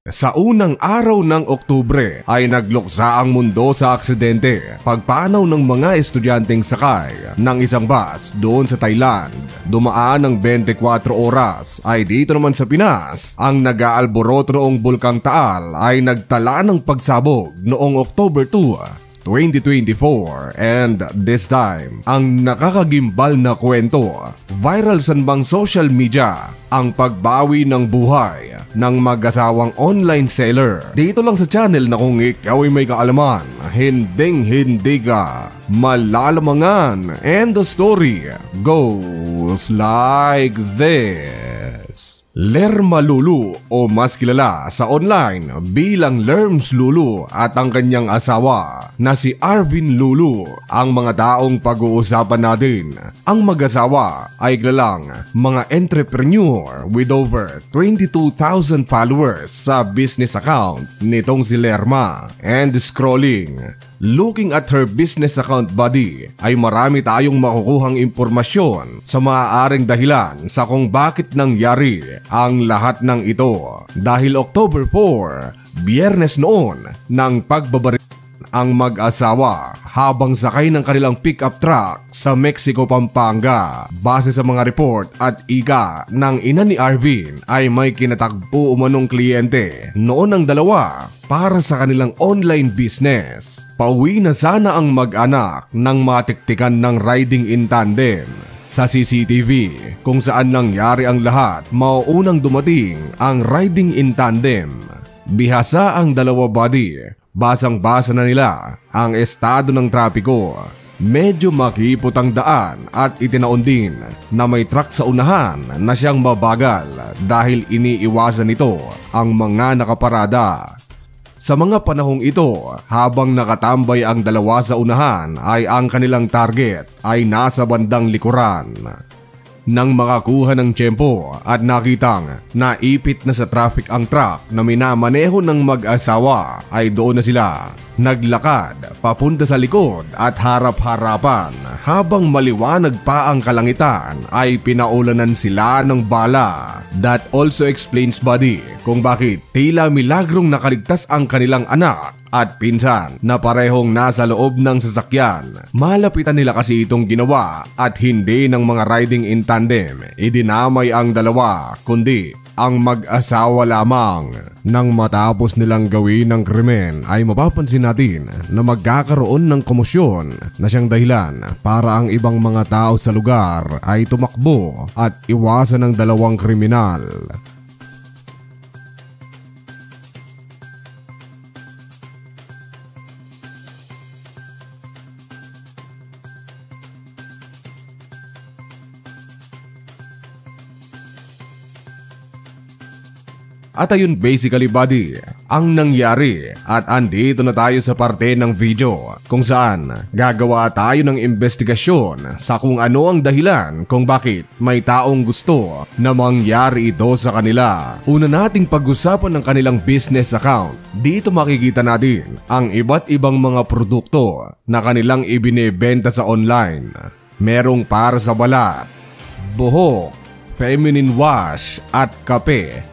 Sa unang araw ng Oktubre ay nagluksa ang mundo sa aksidente pagpanaw ng mga estudyanteng sakay ng isang bus doon sa Thailand. Dumaan ng 24 oras ay dito naman sa Pinas, ang nag-aalboroto noong Bulkang Taal ay nagtala ng pagsabog noong October 2, 2024, and this time, ang nakakagimbal na kwento, viral sa bang social media, ang pagbawi ng buhay ng mag-asawang online seller. Dito lang sa channel na kung ikaw ay may kaalaman, hindi ka malalamangan, and the story goes like this. Lerma Lulu o mas kilala sa online bilang Lerms Lulu at ang kanyang asawa na si Arvin Lulu ang mga taong pag-uusapan natin. Ang mag-asawa ay kilalang mga entrepreneur with over 22,000 followers sa business account nitong si Lerma, and scrolling. Looking at her business account body ay marami tayong makukuhang impormasyon sa maaaring dahilan sa kung bakit nangyari ang lahat ng ito. Dahil October 4, Biyernes noon, ng pagbabaril ang mag-asawa habang sakay ng kanilang pick-up truck sa Mexico, Pampanga. Base sa mga report at ika ng ina ni Arvin ay may kinatagpo umanong kliyente noon ang dalawa para sa kanilang online business. Pauwi na sana ang mag-anak nang matiktikan ng riding in tandem. Sa CCTV kung saan nangyari ang lahat, mauunang dumating ang riding in tandem. Bihasa ang dalawa body. Basang-basa na nila ang estado ng trapiko. Medyo makipot ang daan at itinaon din na may truck sa unahan na siyang mabagal dahil iniiwasan nito ang mga nakaparada. Sa mga panahong ito, habang nakatambay ang dalawa sa unahan ay ang kanilang target ay nasa bandang likuran. Nang makakuha ng tiyempo at nakitang naipit na sa traffic ang truck na minamaneho ng mag-asawa ay doon na sila naglakad papunta sa likod at harap-harapan. Habang maliwanag pa ang kalangitan ay pinaulanan sila ng bala. That also explains buddy kung bakit tila milagrong nakaligtas ang kanilang anak at pinsan na parehong nasa loob ng sasakyan. Malapitan nila kasi itong ginawa at hindi ng mga riding in tandem idinamay ang dalawa kundi ang mag-asawa lamang. Nang matapos nilang gawin ng krimen ay mapapansin natin na magkakaroon ng komosyon na siyang dahilan para ang ibang mga tao sa lugar ay tumakbo at iwasan ng dalawang kriminal. At ayun basically buddy, ang nangyari at andito na tayo sa parte ng video kung saan gagawa tayo ng investigasyon sa kung ano ang dahilan kung bakit may taong gusto na mangyari ito sa kanila. Una nating pag-usapan ng kanilang business account. Dito makikita natin ang iba't ibang mga produkto na kanilang ibinebenta sa online. Merong para sa balat, buhok, feminine wash at kape.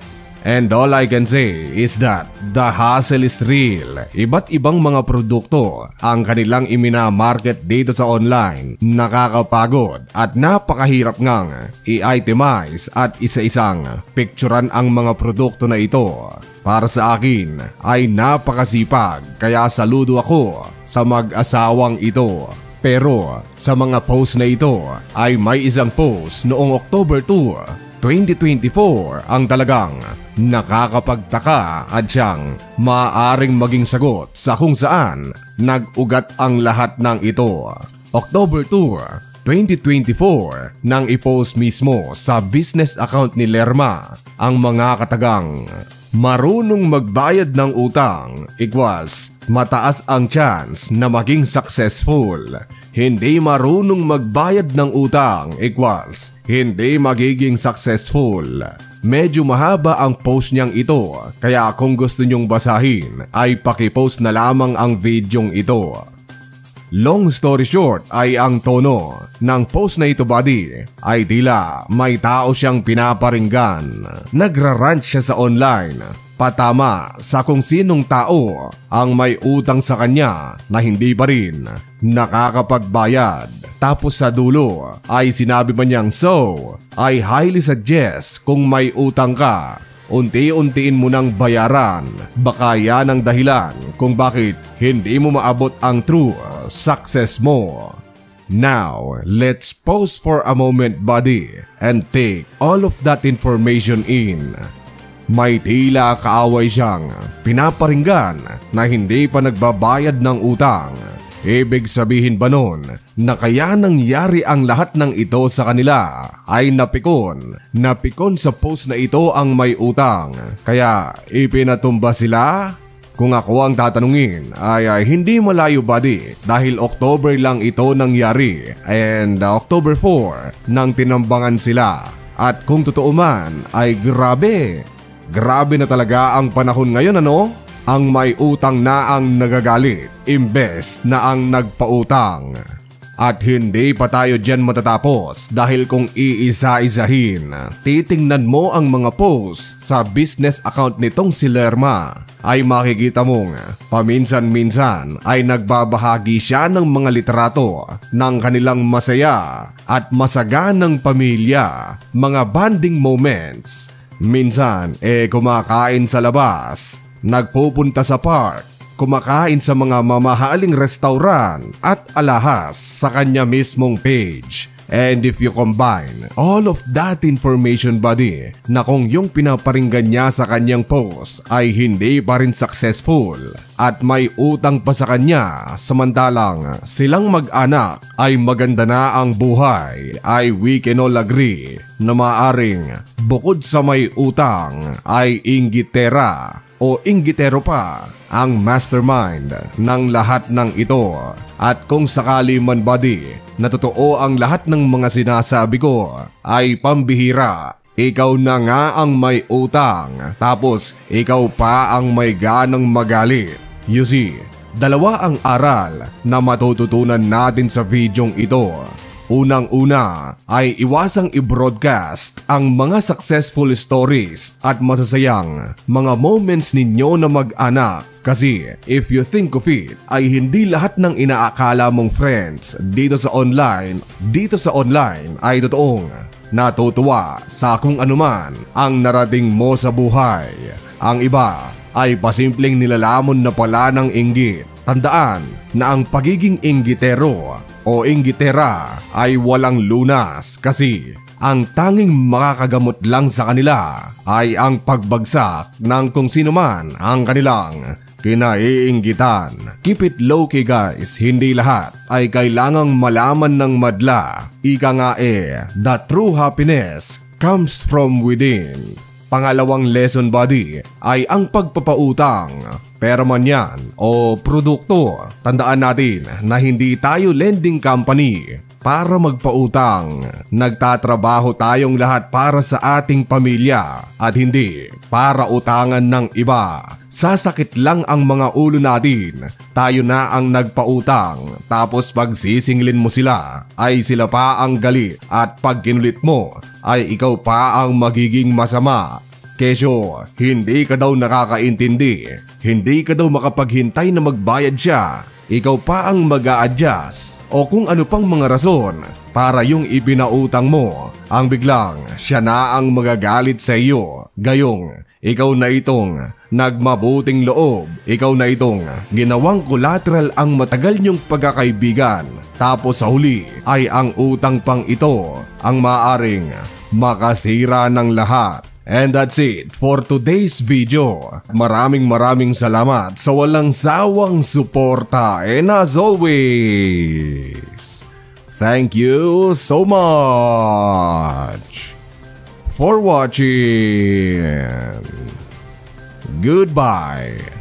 And all I can say is that the hustle is real. Iba't ibang mga produkto ang kanilang iminamarket dito sa online. Nakakapagod at napakahirap ngang i-itemize at isa-isang picturean ang mga produkto na ito. Para sa akin ay napakasipag kaya saludo ako sa mag-asawang ito. Pero sa mga post na ito ay may isang post noong October 2, 2024 ang talagang nakakapagtaka at siyang maaaring maging sagot sa kung saan nag-ugat ang lahat ng ito. October 2, 2024 nang i-post mismo sa business account ni Lerma ang mga katagang marunong magbayad ng utang equals mataas ang chance na maging successful. Hindi marunong magbayad ng utang equals hindi magiging successful. Medyo mahaba ang post niyang ito kaya kung gusto niyong basahin ay pakipost na lamang ang videong ito. Long story short ay ang tono ng post na ito buddy ay tila may tao siyang pinaparinggan. Nagrarant siya sa online patama sa kung sinong tao ang may utang sa kanya na hindi pa rin nakakapagbayad. Tapos sa dulo ay sinabi man niyang, "So, I highly suggest kung may utang ka, unti-untiin mo nang bayaran. Baka yan ang dahilan kung bakit hindi mo maabot ang true success mo." Now, let's pause for a moment, buddy, and take all of that information in. May tila kaaway siyang pinaparinggan na hindi pa nagbabayad ng utang. Ibig sabihin ba nun na kaya nangyari ang lahat ng ito sa kanila ay napikon sa post na ito ang may utang, kaya ipinatumba sila? Kung ako ang tatanungin ay hindi malayo, buddy, dahil October lang ito nangyari and October 4 nang tinambangan sila. At kung totoo man ay grabe na talaga ang panahon ngayon, ano? Ang may utang na ang nagagalit imbes na ang nagpautang. At hindi pa tayo dyan matatapos dahil kung iisa-isahin, titingnan mo ang mga post sa business account nitong si Lerma, ay makikita mong paminsan-minsan ay nagbabahagi siya ng mga litrato ng kanilang masaya at masaganang pamilya, mga bonding moments. Minsan kumakain sa labas, nagpupunta sa park, kumakain sa mga mamahaling restaurant at alahas sa kanya mismong page. And if you combine all of that information, buddy, na kung yung pinaparinggan niya sa kanyang post ay hindi pa rin successful at may utang pa sa kanya samantalang silang mag-anak ay maganda na ang buhay, ay we can all agree na maaring bukod sa may utang ay inggitera o inggitero pa ang mastermind ng lahat ng ito. At kung sakali man, buddy, na totoo ang lahat ng mga sinasabi ko ay pambihira, ikaw na nga ang may utang tapos ikaw pa ang may ganang magalit. You see, dalawa ang aral na matututunan natin sa videong ito. Unang-una ay iwasang i-broadcast ang mga successful stories at masasayang mga moments ninyo na mag-anak. Kasi if you think of it, ay hindi lahat ng inaakala mong friends dito sa online ay totoong natutuwa sa kung anuman ang narating mo sa buhay. Ang iba ay pasimpleng nilalamon na pala ng inggit. Tandaan na ang pagiging inggitero o inggitera ay walang lunas kasi ang tanging makakagamot lang sa kanila ay ang pagbagsak ng kung sino man ang kanilang kinaiinggitan. Keep it low key, guys, hindi lahat ay kailangang malaman ng madla. Ika nga the true happiness comes from within. Pangalawang lesson, buddy, ay ang pagpapautang. Pera man yan o produkto, tandaan natin na hindi tayo lending company para magpautang. Nagtatrabaho tayong lahat para sa ating pamilya at hindi para utangan ng iba. Sasakit lang ang mga ulo natin. Tayo na ang nagpautang tapos pag sisingilin mo sila ay sila pa ang galit at pag kinulit mo ay ikaw pa ang magiging masama. Kesyo, hindi ka daw nakakaintindi, hindi ka daw makapaghintay na magbayad siya, ikaw pa ang mag-a-adjust o kung ano pang mga rason para yung ipinautang mo ang biglang siya na ang magagalit sa iyo. Gayong ikaw na itong nagmabuting loob, ikaw na itong ginawang collateral ang matagal niyong pagkakaibigan, tapos sa huli ay ang utang pang ito ang maaring makasira ng lahat. And that's it for today's video. Maraming salamat sa walang sawang suporta. And as always, thank you so much for watching. Goodbye.